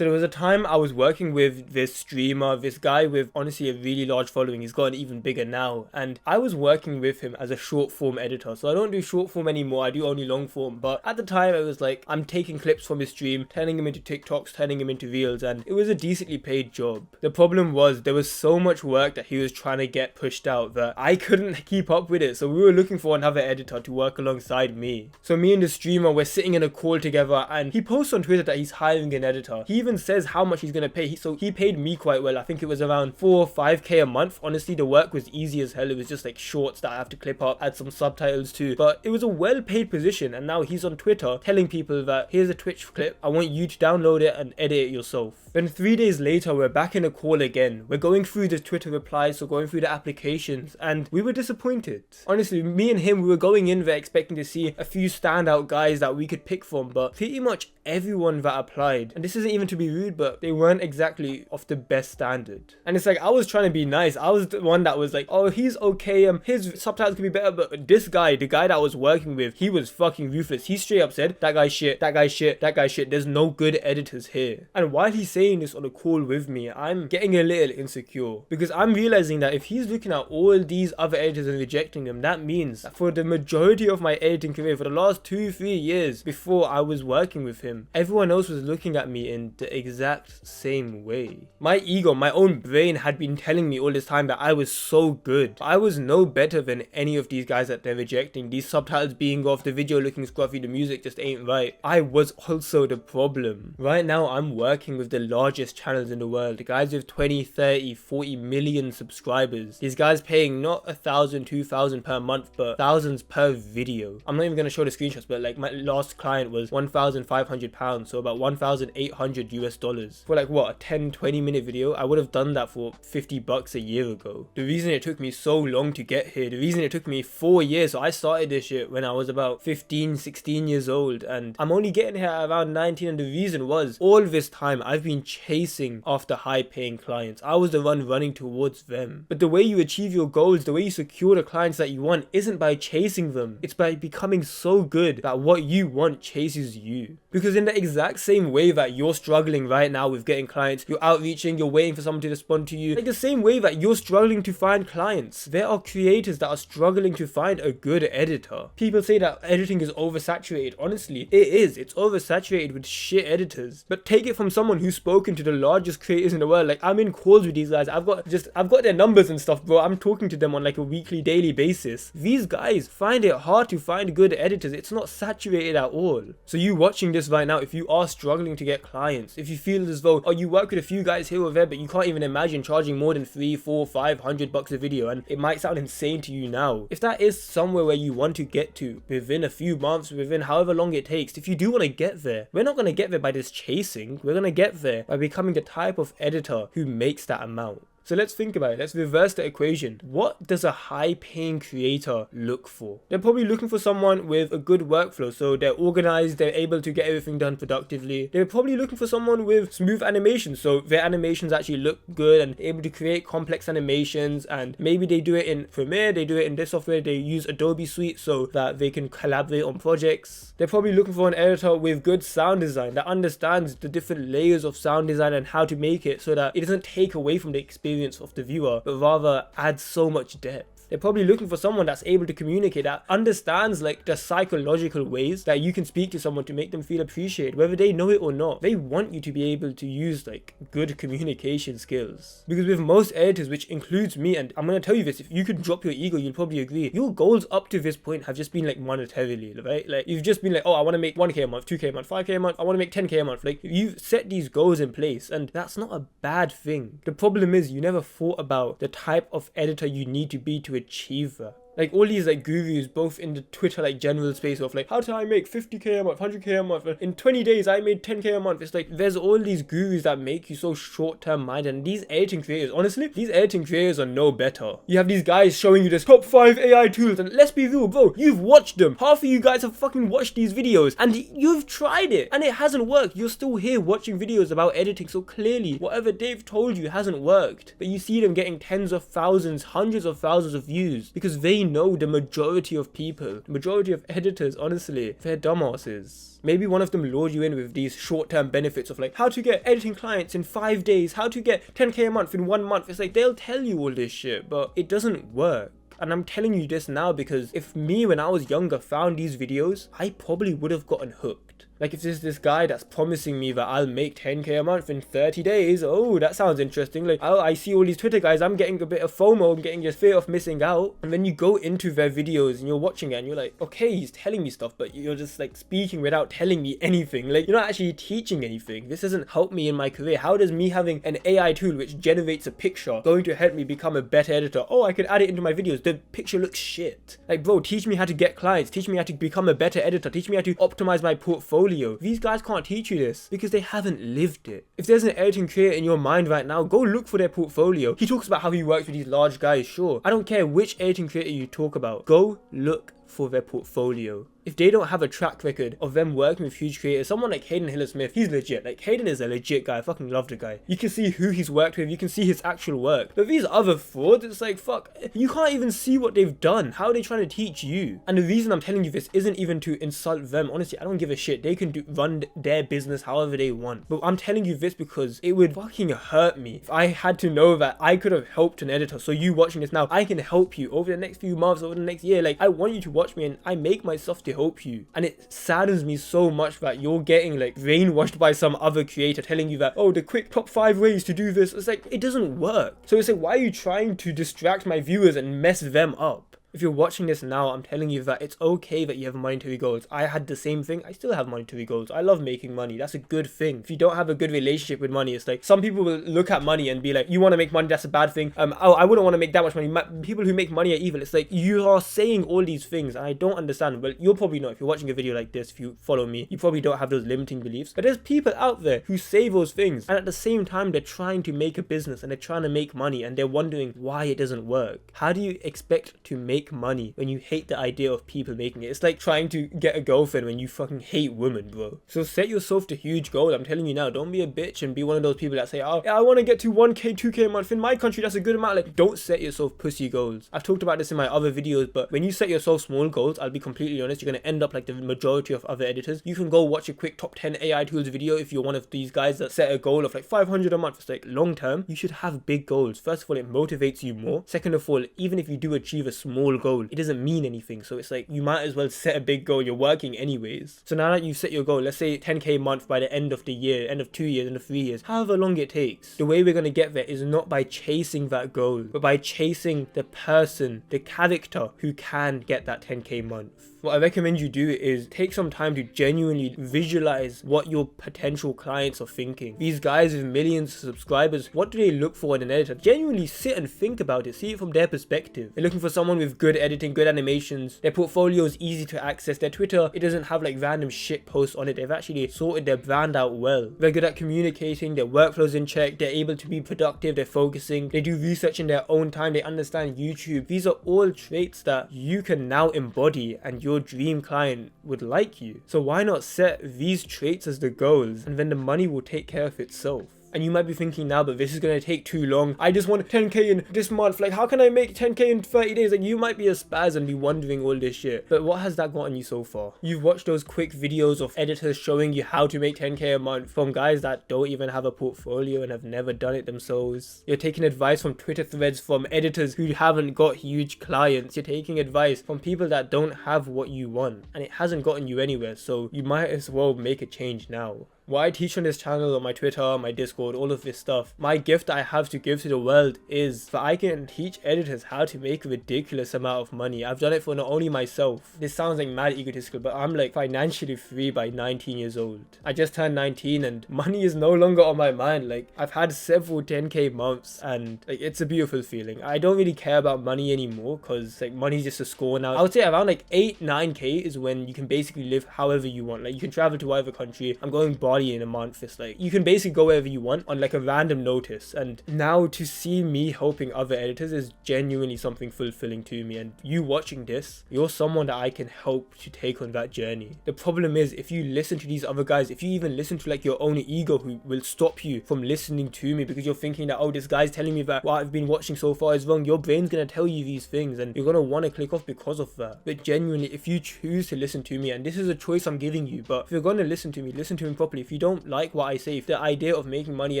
So there was a time I was working with this streamer, this guy with honestly a really large following. He's gotten even bigger now, and I was working with him as a short form editor. So I don't do short form anymore, I do only long form. But at the time it was like I'm taking clips from his stream, turning him into TikToks, turning him into reels, and it was a decently paid job. The problem was there was so much work that he was trying to get pushed out that I couldn't keep up with it. So we were looking for another editor to work alongside me. So me and the streamer were sitting in a call together, and he posts on Twitter that he's hiring an editor. He even says how much he's gonna pay. So he paid me quite well. I think it was around 4 or 5k a month. Honestly, the work was easy as hell. It was just like shorts that I have to clip up, add some subtitles to, but it was a well paid position. And now he's on Twitter telling people that here's a Twitch clip, I want you to download it and edit it yourself. Then 3 days later, we're back in a call again. We're going through the Twitter replies, so going through the applications, and we were disappointed. Honestly, me and him, we were going in there expecting to see a few standout guys that we could pick from, but pretty much everyone that applied, and this isn't even to be rude, but they weren't exactly of the best standard. And it's like, I was trying to be nice. I was the one that was like, oh, he's okay, his subtitles could be better, but this guy, the guy that I was working with, he was fucking ruthless. He straight up said, that guy's shit, that guy's shit, that guy's shit, there's no good editors here. And while he's saying this on a call with me, I'm getting a little insecure, because I'm realizing that if he's looking at all these other editors and rejecting them, that means that for the majority of my editing career, for the last 2-3 years before I was working with him, everyone else was looking at me in the exact same way. My ego, my own brain had been telling me all this time that I was so good. I was no better than any of these guys that they're rejecting. These subtitles being off, the video looking scruffy, the music just ain't right. I was also the problem. Right now, I'm working with the largest channels in the world. The guys with 20, 30, 40 million subscribers. These guys paying not 1,000, 2,000 per month, but thousands per video. I'm not even going to show the screenshots, but like my last client was £1,500, so about $1,800 for like what, a 10-20 minute video. I would have done that for $50 a year ago. The reason it took me so long to get here, the reason it took me 4 years, so I started this shit when I was about 15, 16 years old, and I'm only getting here at around 19, and the reason was all this time I've been chasing after high paying clients. I was the one running towards them. But the way you achieve your goals, the way you secure the clients that you want, isn't by chasing them. It's by becoming so good that what you want chases you. Because in the exact same way that you're struggling right now with getting clients, you're outreaching, you're waiting for someone to respond to you, like the same way that you're struggling to find clients, there are creators that are struggling to find a good editor. People say that editing is oversaturated. Honestly, it is. It's oversaturated with shit editors. But take it from someone who's spoken to the largest creators in the world. Like, I'm in calls with these guys. I've got their numbers and stuff, bro. I'm talking to them on like a weekly, daily basis. These guys find it hard to find good editors. It's not saturated at all. So you watching this right now, if you are struggling to get clients, if you feel as though, oh, you work with a few guys here or there, but you can't even imagine charging more than $300, $400, $500 a video, and it might sound insane to you now. If that is somewhere where you want to get to within a few months, within however long it takes, if you do want to get there, we're not going to get there by just chasing. We're going to get there by becoming the type of editor who makes that amount. So let's think about it. Let's reverse the equation. What does a high-paying creator look for? They're probably looking for someone with a good workflow. So they're organized, they're able to get everything done productively. They're probably looking for someone with smooth animations. So their animations actually look good and able to create complex animations. And maybe they do it in Premiere, they do it in this software, they use Adobe Suite so that they can collaborate on projects. They're probably looking for an editor with good sound design that understands the different layers of sound design and how to make it so that it doesn't take away from the experience of the viewer, but rather adds so much depth. They're probably looking for someone that's able to communicate, that understands like the psychological ways that you can speak to someone to make them feel appreciated, whether they know it or not. They want you to be able to use like good communication skills. Because with most editors, which includes me, and I'm going to tell you this, if you could drop your ego, you'll probably agree, your goals up to this point have just been like monetarily, right? Like you've just been like, oh, I want to make 1k a month, 2k a month, 5k a month, I want to make 10k a month. Like you've set these goals in place, and that's not a bad thing. The problem is you never thought about the type of editor you need to be to achieve that. Like all these like gurus, both in the Twitter like general space of like, how do I make 50k a month, 100k a month, in 20 days I made 10k a month. It's like there's all these gurus that make you so short-term minded, and these editing creators, honestly, these editing creators are no better. You have these guys showing you this top 5 AI tools, and let's be real, bro, you've watched them. Half of you guys have fucking watched these videos and you've tried it and it hasn't worked. You're still here watching videos about editing, so clearly whatever they've told you hasn't worked. But you see them getting tens of thousands, hundreds of thousands of views because they know the majority of people, the majority of editors, honestly, they're dumbasses. Maybe one of them lured you in with these short-term benefits of like how to get editing clients in 5 days, how to get 10k a month in 1 month. It's like they'll tell you all this shit, but it doesn't work. And I'm telling you this now because if me when I was younger found these videos, I probably would have gotten hooked. Like if there's this guy that's promising me that I'll make 10k a month in 30 days, oh, that sounds interesting. Like, oh, I see all these Twitter guys, I'm getting a bit of FOMO, I'm getting this fear of missing out. And then you go into their videos and you're watching it and you're like, okay, he's telling me stuff, but you're just like speaking without telling me anything. Like, you're not actually teaching anything. This doesn't help me in my career. How does me having an AI tool which generates a picture going to help me become a better editor? Oh, I could add it into my videos. The picture looks shit. Like, bro, teach me how to get clients. Teach me how to become a better editor. Teach me how to optimize my portfolio. These guys can't teach you this because they haven't lived it. If there's an editing creator in your mind right now, go look for their portfolio. He talks about how he works with these large guys, sure. I don't care which editing creator you talk about. Go look for their portfolio. If they don't have a track record of them working with huge creators, someone like Hayden Hiller-Smith, he's legit. Like, Hayden is a legit guy. I fucking love the guy. You can see who he's worked with. You can see his actual work. But these other frauds, it's like, fuck, you can't even see what they've done. How are they trying to teach you? And the reason I'm telling you this isn't even to insult them. Honestly, I don't give a shit. They can run their business however they want. But I'm telling you this because it would fucking hurt me if I had to know that I could have helped an editor. So you watching this now, I can help you over the next few months, over the next year. Like, I want you to watch me and I make myself to help you. And it saddens me so much that you're getting like brainwashed by some other creator telling you that, oh, the quick top 5 ways to do this. It's like, it doesn't work. So it's like, why are you trying to distract my viewers and mess them up? If you're watching this now, I'm telling you that it's okay that you have monetary goals. I had the same thing. I still have monetary goals. I love making money. That's a good thing. If you don't have a good relationship with money, it's like some people will look at money and be like, you want to make money, that's a bad thing. Oh, I wouldn't want to make that much money. People who make money are evil. It's like, you are saying all these things and I don't understand. Well, you're probably not. If you're watching a video like this, if you follow me, you probably don't have those limiting beliefs. But there's people out there who say those things and at the same time, they're trying to make a business and they're trying to make money and they're wondering why it doesn't work. How do you expect to make money when you hate the idea of people making it? It's like trying to get a girlfriend when you fucking hate women, bro. So set yourself to huge goals. I'm telling you now, don't be a bitch and be one of those people that say, oh, yeah, I want to get to 1k, 2k a month. In my country, that's a good amount. Like, don't set yourself pussy goals. I've talked about this in my other videos, but when you set yourself small goals, I'll be completely honest, you're going to end up like the majority of other editors. You can go watch a quick top 10 AI tools video if you're one of these guys that set a goal of like 500 a month. It's like long term, you should have big goals. First of all, it motivates you more. Second of all, even if you do achieve a small goal, it doesn't mean anything. So it's like, you might as well set a big goal. You're working anyways. So now that you've set your goal, let's say 10k a month by the end of the year, end of 2 years, end of 3 years, however long it takes. The way we're going to get there is not by chasing that goal, but by chasing the person, the character who can get that 10k a month. What I recommend you do is take some time to genuinely visualize what your potential clients are thinking. These guys with millions of subscribers, what do they look for in an editor? Genuinely sit and think about it. See it from their perspective. They're looking for someone with good editing, good animations. Their portfolio is easy to access. Their Twitter, it doesn't have like random shit posts on it. They've actually sorted their brand out well. They're good at communicating. Their workflow's in check. They're able to be productive. They're focusing. They do research in their own time. They understand YouTube. These are all traits that you can now embody and your dream client would like you. So why not set these traits as the goals and then the money will take care of itself? And you might be thinking now, but this is going to take too long. I just want 10k in this month. Like, how can I make 10k in 30 days? Like, you might be a spaz and be wondering all this shit. But what has that gotten you so far? You've watched those quick videos of editors showing you how to make 10k a month from guys that don't even have a portfolio and have never done it themselves. You're taking advice from Twitter threads from editors who haven't got huge clients. You're taking advice from people that don't have what you want. And it hasn't gotten you anywhere. So you might as well make a change now. What I teach on this channel, on my Twitter, my Discord, all of this stuff, my gift I have to give to the world is that I can teach editors how to make a ridiculous amount of money. I've done it for not only myself. This sounds like mad egotistical, but I'm like financially free by 19 years old. I just turned 19 and money is no longer on my mind. Like, I've had several 10k months and like, it's a beautiful feeling. I don't really care about money anymore because like money's just a score now. I would say around like 8-9k is when you can basically live however you want. Like, you can travel to whatever country. I'm going Bali Bali in a month. It's like, you can basically go wherever you want on like a random notice. And now to see me helping other editors is genuinely something fulfilling to me. And you watching this, you're someone that I can help to take on that journey. The problem is, if you listen to these other guys, if you even listen to like your own ego who will stop you from listening to me because you're thinking that, oh, this guy's telling me that what I've been watching so far is wrong, your brain's gonna tell you these things and you're gonna want to click off because of that. But genuinely, if you choose to listen to me, and this is a choice I'm giving you, but if you're gonna listen to me properly. If you don't like what I say, if the idea of making money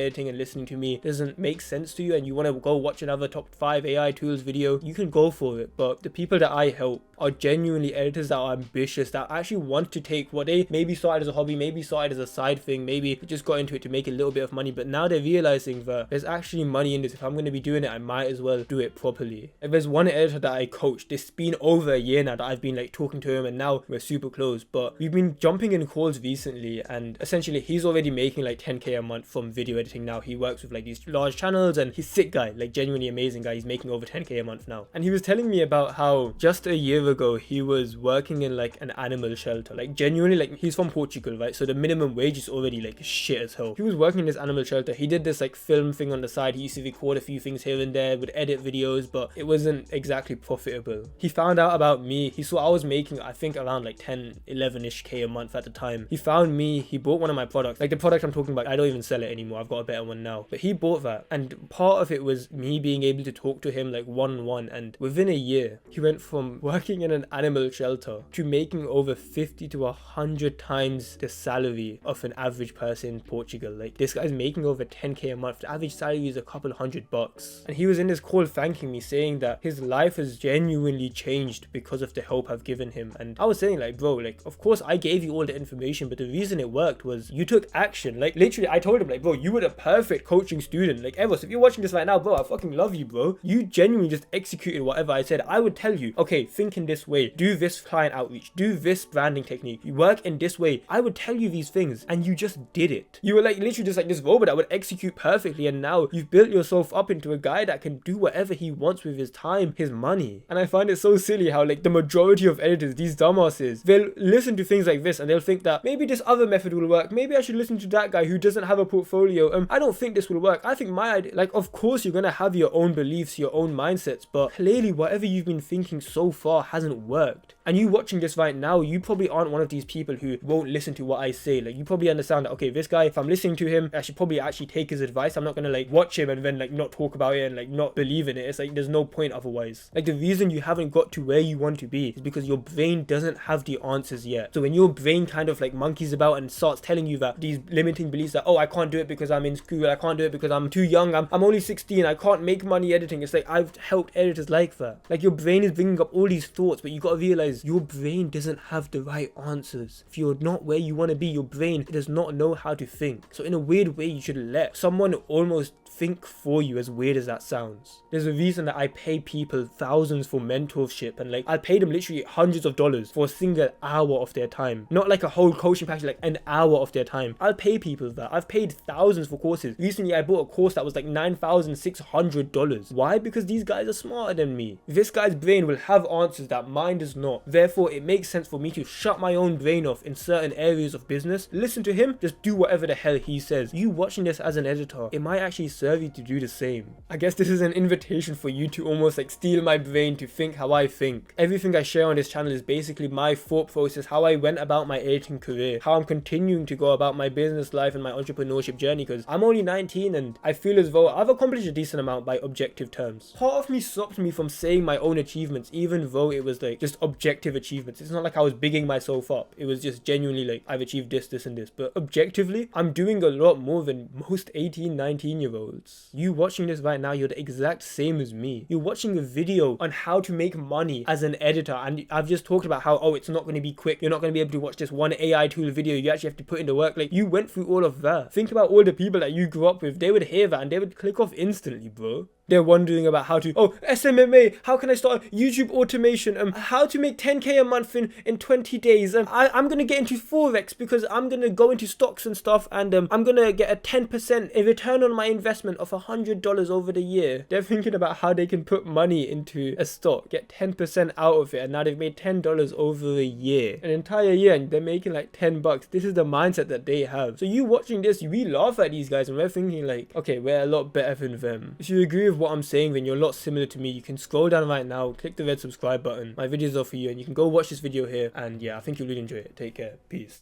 editing and listening to me doesn't make sense to you and you want to go watch another top 5 AI tools video, you can go for it. But the people that I help are genuinely editors that are ambitious, that actually want to take what they maybe started as a hobby, maybe started as a side thing, maybe just got into it to make a little bit of money, but now they're realizing that there's actually money in this. If I'm going to be doing it, I might as well do it properly. If there's one editor that I coached, it's been over a year now that I've been like talking to him, and now we're super close, but we've been jumping in calls recently, and essentially he's already making like 10k a month from video editing now. He works with like these large channels and he's sick guy, like genuinely amazing guy. He's making over 10k a month now. And he was telling me about how just a year ago he was working in like an animal shelter, like genuinely, like he's from Portugal, right? So the minimum wage is already like shit as hell. He was working in this animal shelter. He did this like film thing on the side. He used to record a few things here and there, would edit videos, but it wasn't exactly profitable. He found out about me. He saw I was making, I think, around like 10-11ish k a month at the time. He found me. He bought one of my products, like the product I'm talking about. I don't even sell it anymore. I've got a better one now, but he bought that, and part of it was me being able to talk to him like one-on-one. And within a year, he went from working in an animal shelter to making over 50 to 100 times the salary of an average person in Portugal. Like, this guy's making over 10k a month. The average salary is a couple $100. And he was in this call thanking me, saying that his life has genuinely changed because of the help I've given him. And I was saying like, bro, like, of course I gave you all the information, but the reason it worked was you took action. Like, literally, I told him like, bro, you were the perfect coaching student. Like, Evos, if you're watching this right now, bro, I fucking love you, bro. You genuinely just executed whatever I said. I would tell you, okay, think in this way, do this client outreach, do this branding technique, you work in this way. I would tell you these things and you just did it. You were like literally just like this robot that would execute perfectly, and now you've built yourself up into a guy that can do whatever he wants with his time, his money. And I find it so silly how like the majority of editors, these dumbasses, they'll listen to things like this and they'll think that maybe this other method will work. Maybe I should listen to that guy who doesn't have a portfolio. I don't think this will work. I think my idea, like, of course you're gonna have your own beliefs, your own mindsets, but clearly whatever you've been thinking so far hasn't worked. And you watching this right now, you probably aren't one of these people who won't listen to what I say. Like, you probably understand that, okay, this guy, if I'm listening to him, I should probably actually take his advice. I'm not gonna like watch him and then like not talk about it and like not believe in it. It's like there's no point otherwise. Like, the reason you haven't got to where you want to be is because your brain doesn't have the answers yet. So when your brain kind of like monkeys about and starts telling you that these limiting beliefs that, oh, I can't do it because I'm in school, I can't do it because I'm too young, I'm only 16, I can't make money editing. It's like, I've helped editors like that. Like, your brain is bringing up all these thoughts, but you gotta realize your brain doesn't have the right answers. If you're not where you want to be, your brain does not know how to think. So in a weird way, you should let someone almost think for you, as weird as that sounds. There's a reason that I pay people thousands for mentorship, and like I pay them literally hundreds of dollars for a single hour of their time. Not like a whole coaching package, like an hour of their time. I'll pay people that. I've paid thousands for courses. Recently I bought a course that was like $9,600. Why? Because these guys are smarter than me. This guy's brain will have answers that mine does not. Therefore, it makes sense for me to shut my own brain off in certain areas of business. Listen to him, just do whatever the hell he says. You watching this as an editor, it might actually serve you to do the same. I guess this is an invitation for you to almost like steal my brain to think how I think. Everything I share on this channel is basically my thought process, how I went about my editing career, how I'm continuing to go about my business life and my entrepreneurship journey, because I'm only 19 and I feel as though I've accomplished a decent amount by objective terms. Part of me stopped me from saying my own achievements, even though it was like just objective achievements. It's not like I was bigging myself up. It was just genuinely like, I've achieved this, this and this. But objectively, I'm doing a lot more than most 18, 19-year-olds. You watching this right now, you're the exact same as me. You're watching a video on how to make money as an editor, and I've just talked about how, oh, it's not going to be quick. You're not going to be able to watch this one AI tool video. You actually have to put in the work. Like, you went through all of that. Think about all the people that you grew up with. They would hear that and they would click off instantly, bro. They're wondering about how to, oh, SMMA, how can I start YouTube automation, how to make 10k a month in 20 days. I'm gonna get into Forex because I'm gonna go into stocks and stuff, and I'm gonna get a 10% return on my investment of $100 over the year. They're thinking about how they can put money into a stock, get 10% out of it, and now they've made $10 over a year, an entire year, and they're making like $10. This is the mindset that they have. So you watching this, we laugh at these guys and we're thinking like, okay, we're a lot better than them. If you agree with what I'm saying, then you're a lot similar to me. You can scroll down right now, click the red subscribe button. My videos are for you, and you can go watch this video here, and yeah, I think you'll really enjoy it. Take care. Peace.